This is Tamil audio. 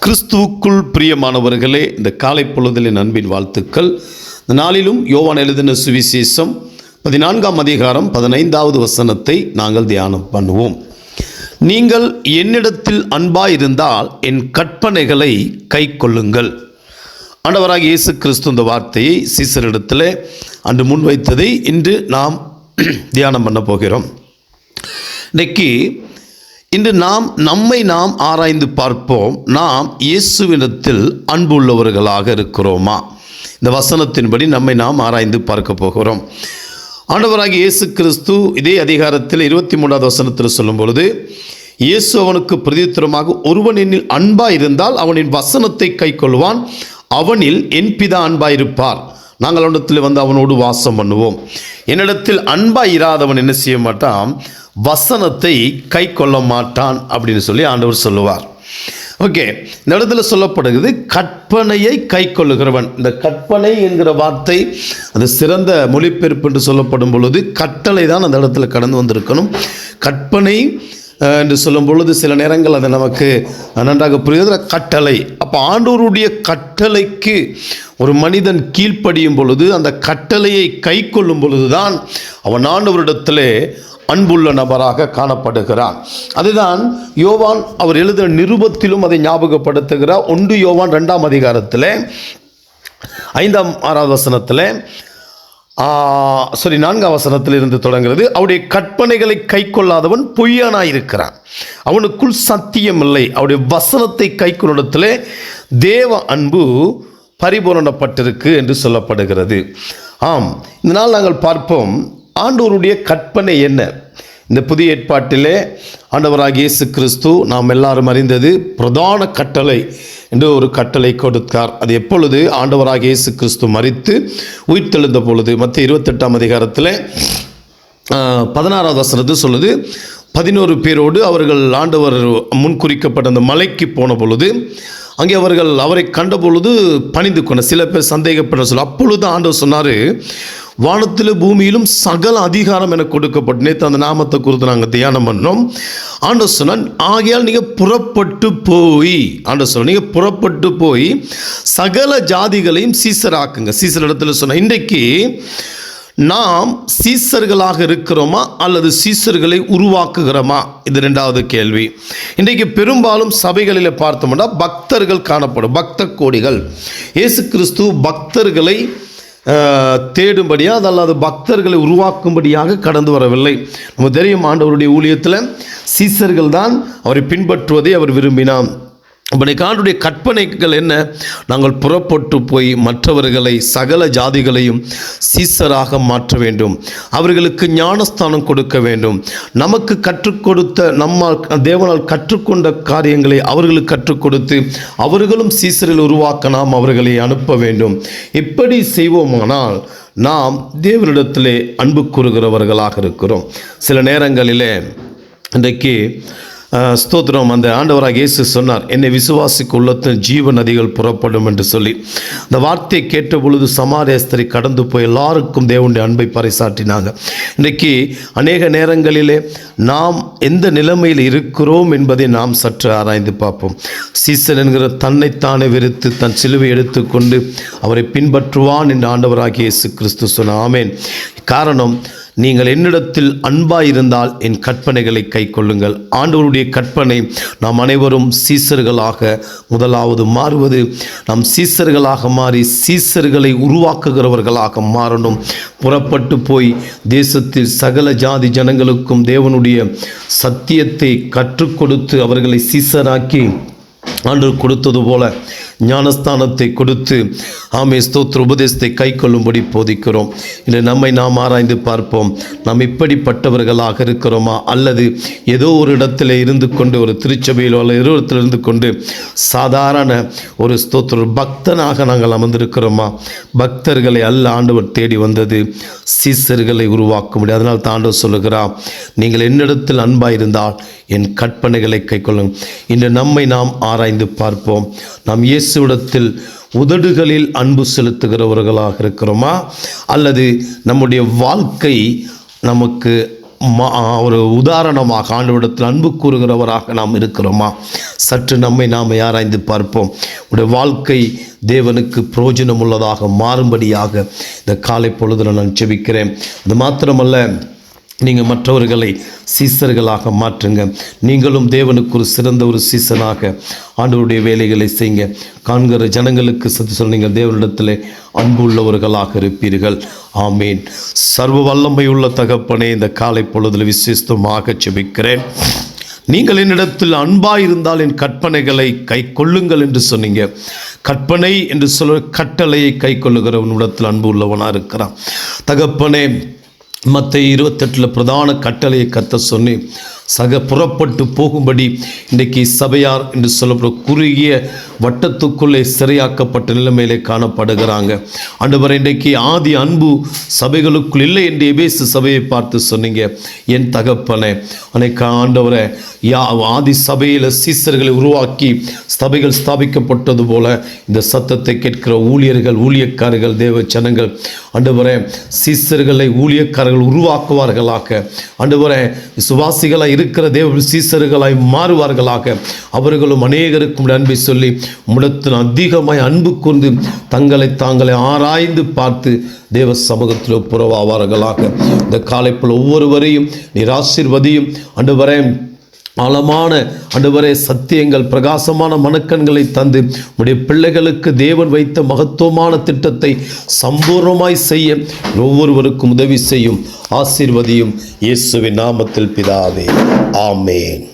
கிறிஸ்துவுக்குள் பிரியமானவர்களே, இந்த காலை பொழுதில் அன்பின் வாழ்த்துக்கள். இந்த நாளிலும் யோவான் எழுதின சுவிசேஷம் 14ஆம் அதிகாரம் 15வது வசனத்தை நாங்கள் தியானம் பண்ணுவோம். நீங்கள் என்னிடத்தில் அன்பாயிருந்தால் என் கற்பனைகளை கை கொள்ளுங்கள். ஆண்டவராக இயேசு கிறிஸ்து இந்த வார்த்தையை சீசரிடத்தில் அன்று முன்வைத்ததை இன்று நாம் தியானம் பண்ண போகிறோம். இன்று நம்மை ஆராய்ந்து பார்ப்போம். நாம் இயேசுவிடத்தில் அன்புள்ளவர்களாக இருக்கிறோமா? இந்த வசனத்தின்படி நம்மை ஆராய்ந்து பார்க்க போகிறோம். ஆண்டவராகிய இயேசு கிறிஸ்து இதே அதிகாரத்தில் 23வது வசனத்தில் சொல்லும் பொழுது, இயேசு அவனுக்கு பிரதியுத்தரமாக, ஒருவன் என்னில் அன்பாயிருந்தால் அவனின் வசனத்தை கை கொள்வான், அவனில் என் பிதா அன்பாயிருப்பார், நாங்கள் அவனிடத்தில் வந்து அவனோடு வாசம் பண்ணுவோம். என்னிடத்தில் அன்பாய் இராதவன் என்ன செய்ய மாட்டான்? வசனத்தை கை கொள்ள மாட்டான் அப்படின்னு சொல்லி ஆண்டவர் சொல்லுவார். ஓகே, இந்த இடத்துல சொல்லப்படுகிறது கற்பனையை கை கொள்ளுகிறவன். இந்த கற்பனை என்கிற வார்த்தை அது சிறந்த மொழிபெயர்ப்பு என்று சொல்லப்படும் பொழுது கட்டளை தான் அந்த இடத்துல கடந்து வந்திருக்கணும். கற்பனை என்று சொல்லும் பொழுது சில நேரங்கள் அது நமக்கு நன்றாக புரியுது. கட்டளை, அப்போ ஆண்டவருடைய கட்டளைக்கு ஒரு மனிதன் கீழ்ப்படியும் பொழுது, அந்த கட்டளையை கை கொள்ளும் பொழுதுதான் அவன் ஆண்டவரிடத்திலே அன்புள்ள நபராக காணப்படுகிறான். அதுதான் யோவான் அவர் எழுதின நிருபத்திலும் அதை ஞாபகப்படுத்துகிறார். 1 யோவான் 2ஆம் அதிகாரத்தில் 5-6 வசனத்தில் 4ஆம் வசனத்தில் இருந்து தொடங்குகிறது. அவருடைய கற்பனைகளை கை கொள்ளாதவன் பொய்யானாயிருக்கிறான், அவனுக்குள் சத்தியம் இல்லை. அவருடைய வசனத்தை கை கொள்ளிடத்திலே தேவ அன்பு பரிபூரணப்பட்டிருக்கு என்று சொல்லப்படுகிறது. ஆம், இந்த நாள் நாங்கள் பார்ப்போம் ஆண்டவருடைய கற்பனை என்ன. இந்த புதிய ஏற்பாட்டிலே ஆண்டவராகிய இயேசு கிறிஸ்து நாம் எல்லாரும் அறிந்தது பிரதான கட்டளை என்று ஒரு கட்டளை கொடுத்தார். அது எப்பொழுது? ஆண்டவராகிய இயேசு கிறிஸ்து மரித்து உயிர்த்தெழுந்த பொழுது. மத்திய 28ஆம் அதிகாரத்தில் 16வது வசனத்தில் சொல்லுது, 11 பேரோடு அவர்கள் ஆண்டவர் முன்குறிக்கப்பட்ட அந்த மலைக்கு போன பொழுது அங்கே அவர்கள் அவரை கண்ட பொழுது பணிந்து கொண்ட சில பேர் சந்தேகப்பட்ட சொல்ல. அப்பொழுது ஆண்டவர் சொன்னார், வானத்தில் பூமியிலும் சகல அதிகாரம் எனக்கு கொடுக்கப்பட்டு. நேற்று அந்த நாமத்தை குறித்து நாங்கள் தியானம் பண்ணோம். ஆண்டவர் சொன்னார், ஆகையால் நீங்கள் புறப்பட்டு போய், ஆண்டவர் சொன்னார், நீங்கள் புறப்பட்டு போய் சகல ஜாதிகளையும் சீசராக்குங்க. சீசர் இடத்துல சொன்ன, இன்றைக்கு நாம் சீசர்களாக இருக்கிறோமா அல்லது சீசர்களை உருவாக்குகிறோமா? இது 2வது கேள்வி. இன்றைக்கு பெரும்பாலும் சபைகளில் பார்த்தோம்னா பக்தர்கள் காணப்படும், பக்த கோடிகள். இயேசு கிறிஸ்து பக்தர்களை தேடும்படியாக அல்லது பக்தர்களை உருவாக்கும்படியாக கடந்து வரவில்லை. நமக்கு தெரியும், ஆண்டவருடைய ஊழியத்தில் சீசர்கள் தான் அவரை பின்பற்றுவதை அவர் விரும்பினார். அப்படி ஆண்டவருடைய கற்பனைகள் என்ன? நாங்கள் புறப்பட்டு போய் மற்றவர்களை சகல ஜாதிகளையும் சீசராக மாற்ற வேண்டும், அவர்களுக்கு ஞானஸ்தானம் கொடுக்க வேண்டும். நமக்கு கற்றுக் கொடுத்த நம்மால் தேவனால் கற்றுக்கொண்ட காரியங்களை அவர்களுக்கு கற்றுக் கொடுத்து அவர்களும் சீசரில் உருவாக்க நாம் அவர்களை அனுப்ப வேண்டும். இப்படி செய்வோமானால் நாம் தேவனிடத்திலே அன்பு கூறுகிறவர்களாக இருக்கிறோம். சில நேரங்களிலே இன்றைக்கு ஸ்தோத்திரம், அந்த ஆண்டவராக இயேசு சொன்னார், என்னை விசுவாசிக்கு உள்ளத்தில் ஜீவ நதிகள் புறப்படும் என்று சொல்லி. அந்த வார்த்தையை கேட்ட பொழுது சமாரியஸ்தரை கடந்து போய் எல்லாருக்கும் தேவனுடைய அன்பை பறைசாற்றினாங்க. இன்றைக்கு அநேக நேரங்களிலே நாம் எந்த நிலைமையில் இருக்கிறோம் என்பதை நாம் சற்று ஆராய்ந்து பார்ப்போம். சீசன் என்கிற தன்னைத்தானே வெறுத்து தன் சிலுவை எடுத்துக்கொண்டு அவரை பின்பற்றுவான் என்று ஆண்டவராகிய இயேசு கிறிஸ்து சொன்னார். ஆமென். காரணம், நீங்கள் என்னிடத்தில் அன்பாயிருந்தால் என் கற்பனைகளை கை கொள்ளுங்கள். ஆண்டவருடைய கற்பனை நாம் அனைவரும் சீசர்களாக முதலாவது மாறுவது. நாம் சீசர்களாக மாறி சீசர்களை உருவாக்குகிறவர்களாக மாறணும். புறப்பட்டு போய் தேசத்தில் சகல ஜாதி ஜனங்களுக்கும் தேவனுடைய சத்தியத்தை கற்றுக் கொடுத்து அவர்களை சீசராக்கி ஆண்டவர் கொடுத்தது போல ஞானஸ்தானத்தை கொடுத்து ஆமே ஸ்தோத்திர உபதேசத்தை கை கொள்ளும்படி போதிக்கிறோம். இன்று நம்மை ஆராய்ந்து பார்ப்போம். நாம் இப்படிப்பட்டவர்களாக இருக்கிறோமா அல்லது ஏதோ ஒரு இடத்துல இருந்து கொண்டு, ஒரு திருச்சபையிலோ அல்லது இடத்தில் இருந்து கொண்டு சாதாரண ஒரு ஸ்தோத்திர பக்தனாக நாங்கள் அமர்ந்திருக்கிறோமா? பக்தர்களை அல்ல ஆண்டவர் தேடி வந்தது, சீசர்களை உருவாக்க முடியும். அதனால் தான் ஆண்டவர் சொல்லுகிறார், நீங்கள் என்னிடத்தில் அன்பாயிருந்தால் என் கற்பனைகளை கை கொள்ளும். இன்று நம்மை ஆராய்ந்து பார்ப்போம். நாம் இயேசுவிடத்தில் உதடுகளில் அன்பு செலுத்துகிறவர்களாக இருக்கிறோமா அல்லது நம்முடைய வாழ்க்கை நமக்கு ஒரு உதாரணமாக ஆண்டவரிடத்தில் அன்பு கூறுகிறவராக நாம் இருக்கிறோமா? சற்று நம்மை நாம் ஆராய்ந்து பார்ப்போம். உடைய வாழ்க்கை தேவனுக்கு பிரயோஜனம் உள்ளதாக மாறும்படியாக இந்த காலை பொழுதில் நான் ஜெபிக்கிறேன். அது மாத்திரமல்ல, நீங்கள் மற்றவர்களை சீசர்களாக மாற்றுங்க. நீங்களும் தேவனுக்கு ஒரு சிறந்த ஒரு சீசனாக ஆண்டவருடைய வேலைகளை செய்யுங்க. காண்கிற ஜனங்களுக்கு நீங்கள் தேவனிடத்தில் அன்பு உள்ளவர்களாக இருப்பீர்கள். ஆமீன். சர்வ வல்லமை உள்ள தகப்பனே, இந்த காலை பொழுதில் விசேஷமாக ஜெபிக்கிறேன். நீங்கள் என்னிடத்தில் அன்பாயிருந்தால் என் கற்பனைகளை கை கொள்ளுங்கள் என்று சொன்னீங்க. கற்பனை என்று சொல்ல கட்டளையை கை கொள்ளுகிறவனிடத்தில் அன்பு உள்ளவனாக இருக்கிறான். தகப்பனே, மத்தேயு 28 பிரதான கட்டளையை கர்த்தர் சொன்னி புறப்பட்டு போகும்படி இன்றைக்கு சபையார் என்று சொல்லப்படும் குறுகிய வட்டத்துக்குள்ளே சிறையாக்கப்பட்ட நிலைமையிலே காணப்படுகிறாங்க. ஆண்டவரே, இன்றைக்கு ஆதி அன்பு சபைகளுக்குள் இல்லை என்று எபேசு சபையை பார்த்து சொன்னீங்க. என் தகப்பனே, அன்னைக்கு ஆண்டவரே, ஆதி சபையில் சீசர்களை உருவாக்கி சபைகள் ஸ்தாபிக்கப்பட்டது போல இந்த சத்தத்தை கேட்கிற ஊழியர்கள், ஊழியக்காரர்கள், தேவ ஜனங்கள் ஆண்டவரே, சீசர்களை ஊழியக்காரர்கள் உருவாக்குவார்களாக. ஆண்டவரே, விசுவாசிகளாய் இருக்கிற தேவ சீசர்களாய் மாறுவார்களாக. அவர்களும் அநேகருக்கும் அன்பை சொல்லி உம்மிடத்தில் அதிகமாய் அன்பு கூர்ந்து தாங்களை ஆராய்ந்து பார்த்து தேவ சமூகத்தில் புறவாவார்களாக. இந்த காலைக்குள் ஒவ்வொருவரையும் நீர் ஆசீர்வதியும். ஆண்டவரே, ஆழமான ஆண்டவரே சத்தியங்கள், பிரகாசமான மனக்கண்களை தந்து உடைய பிள்ளைகளுக்கு தேவன் வைத்த மகத்துவமான திட்டத்தை சம்பூர்ணமாய் செய்ய ஒவ்வொருவருக்கும் உதவி செய்யும். ஆசீர்வதியும். இயேசுவின் நாமத்தில் பிதாவே. ஆமென்.